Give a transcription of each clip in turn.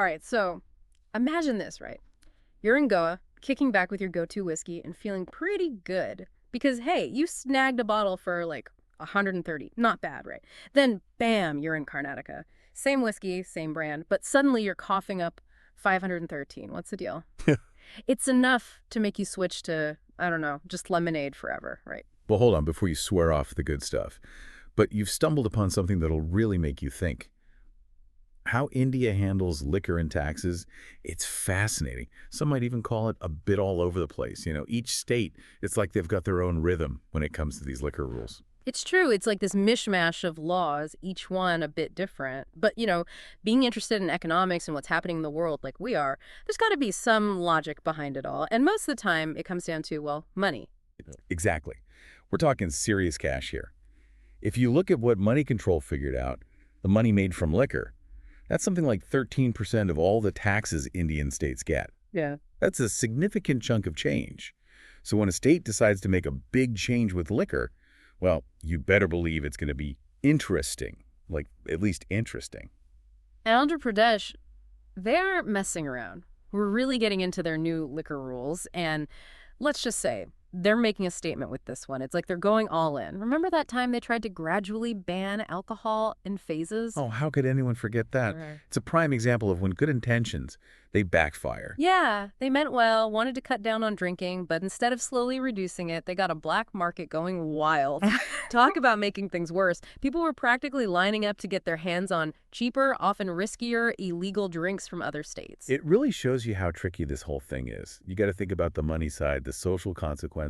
All right, so imagine this, right? You're in Goa, kicking back with your go-to whiskey and feeling pretty good because, hey, you snagged a bottle for like 130. Not bad, right? Then, bam, you're in Karnataka. Same whiskey, same brand, but suddenly you're coughing up 513. What's the deal? It's enough to make you switch to, I don't know, just lemonade forever, right? Well, hold on before you swear off the good stuff. But you've stumbled upon something that'll really make you think. How India handles liquor and taxes, it's fascinating. Some might even call it a bit all over the place. Each state, it's like they've got their own rhythm when it comes to these liquor rules. It's true. It's like this mishmash of laws, each one a bit different. But, being interested in economics and what's happening in the world like we are, there's got to be some logic behind it all. And most of the time, it comes down to, well, money. Exactly. We're talking serious cash here. If you look at what money control figured out, the money made from liquor, that's something like 13% of all the taxes Indian states get. Yeah. That's a significant chunk of change. So when a state decides to make a big change with liquor, well, you better believe it's going to be interesting, like at least interesting. Andhra Pradesh, they're messing around. We're really getting into their new liquor rules. And let's just say, they're making a statement with this one. It's like they're going all in. Remember that time they tried to gradually ban alcohol in phases? Oh, how could anyone forget that? Right. It's a prime example of when good intentions, they backfire. Yeah, they meant well, wanted to cut down on drinking, but instead of slowly reducing it, they got a black market going wild. Talk about making things worse. People were practically lining up to get their hands on cheaper, often riskier, illegal drinks from other states. It really shows you how tricky this whole thing is. You got to think about the money side, the social consequences.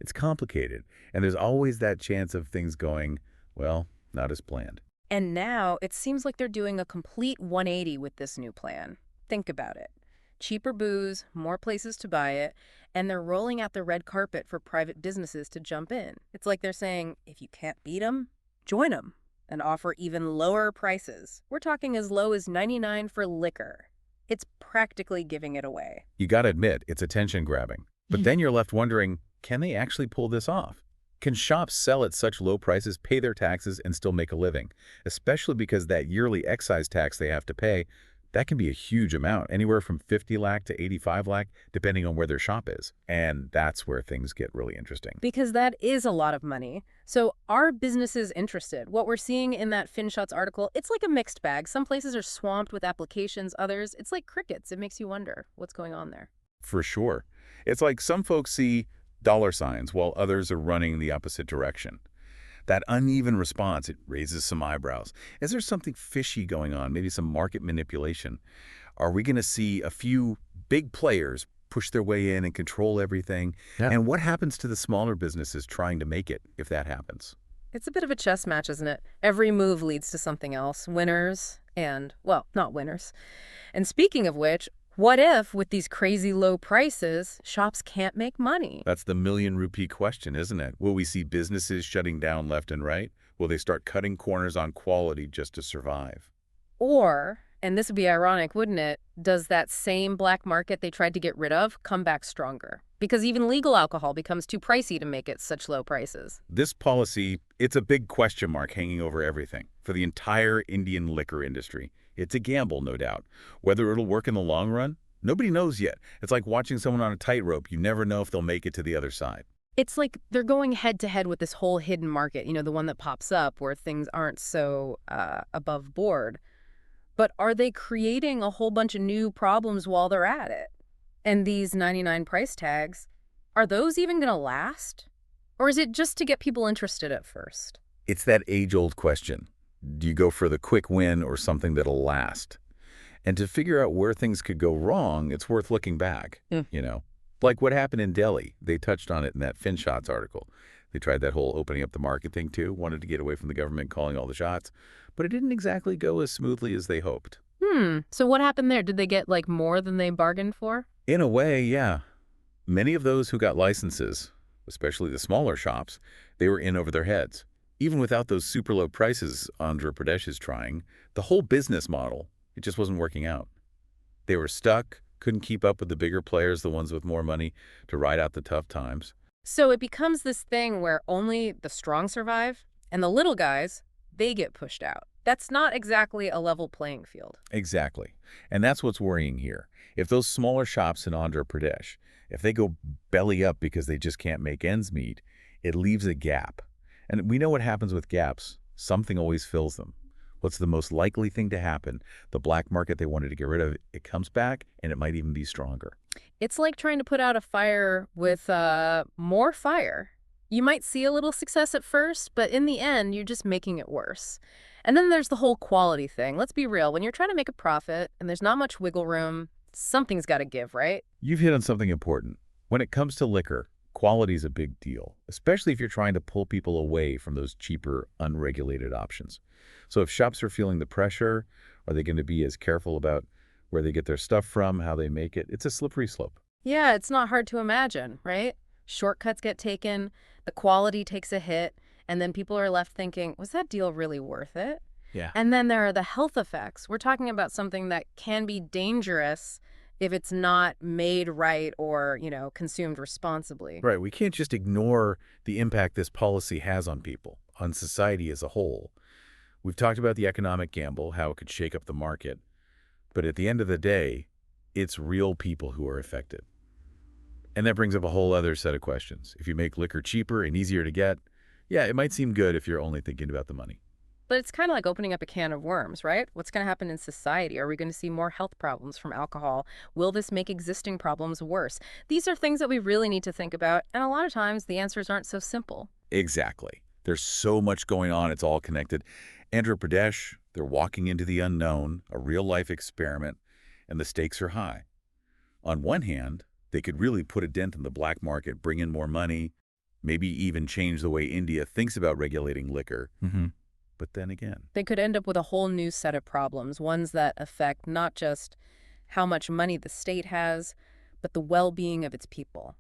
It's complicated, and there's always that chance of things going, well, not as planned. And now it seems like they're doing a complete 180 with this new plan. Think about it. Cheaper booze, more places to buy it, and they're rolling out the red carpet for private businesses to jump in. It's like they're saying, if you can't beat them, join them, and offer even lower prices. We're talking as low as 99 for liquor. It's practically giving it away. You got to admit, it's attention-grabbing. But then you're left wondering, can they actually pull this off? Can shops sell at such low prices, pay their taxes, and still make a living? Especially because that yearly excise tax they have to pay, that can be a huge amount, anywhere from 50 lakh to 85 lakh, depending on where their shop is. And that's where things get really interesting. Because that is a lot of money. So are businesses interested? What we're seeing in that FinShots article, it's like a mixed bag. Some places are swamped with applications, others, it's like crickets. It makes you wonder what's going on there. For sure. It's like some folks see dollar signs while others are running the opposite direction. That uneven response, it raises some eyebrows. Is there something fishy going on, maybe some market manipulation? Are we going to see a few big players push their way in and control everything? Yeah. And what happens to the smaller businesses trying to make it if that happens? It's a bit of a chess match, isn't it? Every move leads to something else. Winners and, well, not winners. And speaking of which, what if, with these crazy low prices, shops can't make money? That's the million-rupee question, isn't it? Will we see businesses shutting down left and right? Will they start cutting corners on quality just to survive? Or, and this would be ironic, wouldn't it, does that same black market they tried to get rid of come back stronger? Because even legal alcohol becomes too pricey to make it such low prices. This policy, it's a big question mark hanging over everything for the entire Indian liquor industry. It's a gamble, no doubt. Whether it'll work in the long run, nobody knows yet. It's like watching someone on a tightrope. You never know if they'll make it to the other side. It's like they're going head to head with this whole hidden market, the one that pops up where things aren't so above board. But are they creating a whole bunch of new problems while they're at it? And these 99 price tags, are those even going to last? Or is it just to get people interested at first? It's that age-old question. Do you go for the quick win or something that'll last? And to figure out where things could go wrong, it's worth looking back, Like what happened in Delhi. They touched on it in that FinShots article. They tried that whole opening up the market thing too, wanted to get away from the government calling all the shots, but it didn't exactly go as smoothly as they hoped. So what happened there? Did they get more than they bargained for? In a way, yeah. Many of those who got licenses, especially the smaller shops, they were in over their heads. Even without those super low prices Andhra Pradesh is trying, the whole business model, it just wasn't working out. They were stuck, couldn't keep up with the bigger players, the ones with more money, to ride out the tough times. So it becomes this thing where only the strong survive, and the little guys, they get pushed out. That's not exactly a level playing field. Exactly. And that's what's worrying here. If those smaller shops in Andhra Pradesh, if they go belly up because they just can't make ends meet, it leaves a gap. And we know what happens with gaps. Something always fills them. What's the most likely thing to happen? The black market they wanted to get rid of, it comes back, and it might even be stronger. It's like trying to put out a fire with more fire. You might see a little success at first, but in the end, you're just making it worse. And then there's the whole quality thing. Let's be real. When you're trying to make a profit and there's not much wiggle room, something's got to give, right? You've hit on something important. When it comes to liquor, quality is a big deal, especially if you're trying to pull people away from those cheaper, unregulated options. So if shops are feeling the pressure, are they going to be as careful about where they get their stuff from, how they make it? It's a slippery slope. Yeah, it's not hard to imagine, right? Shortcuts get taken, the quality takes a hit, and then people are left thinking, was that deal really worth it? Yeah. And then there are the health effects. We're talking about something that can be dangerous if it's not made right or, consumed responsibly. Right. We can't just ignore the impact this policy has on people, on society as a whole. We've talked about the economic gamble, how it could shake up the market. But at the end of the day, it's real people who are affected. And that brings up a whole other set of questions. If you make liquor cheaper and easier to get, yeah, it might seem good if you're only thinking about the money. But it's kind of like opening up a can of worms, right? What's going to happen in society? Are we going to see more health problems from alcohol? Will this make existing problems worse? These are things that we really need to think about, and a lot of times the answers aren't so simple. Exactly. There's so much going on. It's all connected. Andhra Pradesh, they're walking into the unknown, a real-life experiment, and the stakes are high. On one hand, they could really put a dent in the black market, bring in more money, maybe even change the way India thinks about regulating liquor. But then again, They could end up with a whole new set of problems, ones that affect not just how much money the state has, but the well-being of its people.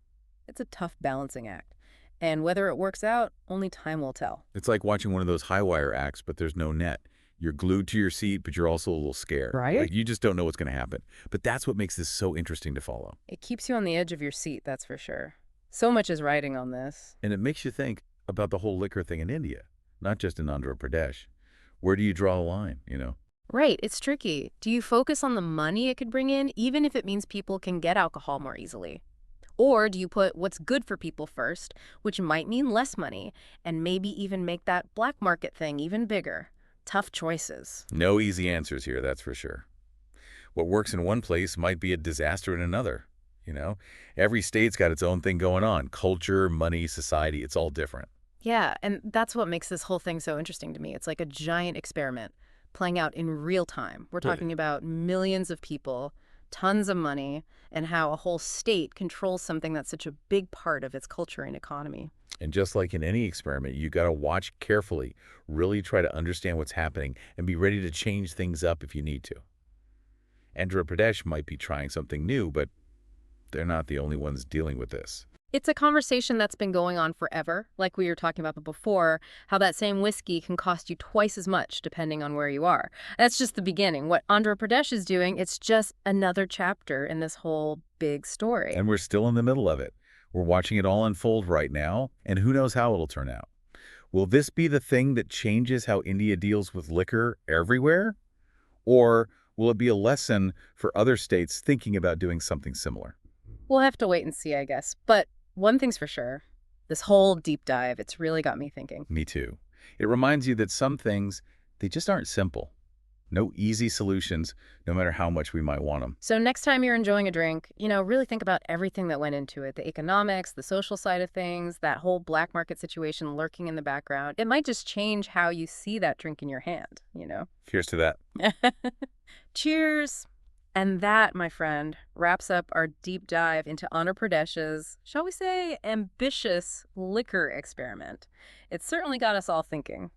It's a tough balancing act. And whether it works out, only time will tell. it's like watching one of those high wire acts, but there's no net. You're glued to your seat, but you're also a little scared. Right? Like you just don't know what's going to happen. But that's what makes this so interesting to follow. It keeps you on the edge of your seat, that's for sure. So much is riding on this. And it makes you think about the whole liquor thing in India, not just in Andhra Pradesh. Where do you draw the line? Right, it's tricky. Do you focus on the money it could bring in, even if it means people can get alcohol more easily? Or do you put what's good for people first, which might mean less money, and maybe even make that black market thing even bigger? Tough choices. No easy answers here, that's for sure. What works in one place might be a disaster in another. Every state's got its own thing going on. Culture, money, society, it's all different. Yeah, and that's what makes this whole thing so interesting to me. It's like a giant experiment playing out in real time. We're Really. talking about millions of people, tons of money, and how a whole state controls something that's such a big part of its culture and economy. And just like in any experiment, you got to watch carefully, really try to understand what's happening, and be ready to change things up if you need to. Andhra Pradesh might be trying something new, but they're not the only ones dealing with this. It's a conversation that's been going on forever, like we were talking about before, how that same whiskey can cost you twice as much depending on where you are. That's just the beginning. What Andhra Pradesh is doing, it's just another chapter in this whole big story. And we're still in the middle of it. We're watching it all unfold right now, and who knows how it'll turn out. Will this be the thing that changes how India deals with liquor everywhere? Or will it be a lesson for other states thinking about doing something similar? We'll have to wait and see, I guess. But one thing's for sure, this whole deep dive, it's really got me thinking. Me too. It reminds you that some things, they just aren't simple. No easy solutions, no matter how much we might want them. So next time you're enjoying a drink, really think about everything that went into it, the economics, the social side of things, that whole black market situation lurking in the background. It might just change how you see that drink in your hand. Here's to that. Cheers. And that, my friend, wraps up our deep dive into Andhra Pradesh's, shall we say, ambitious liquor experiment. It certainly got us all thinking.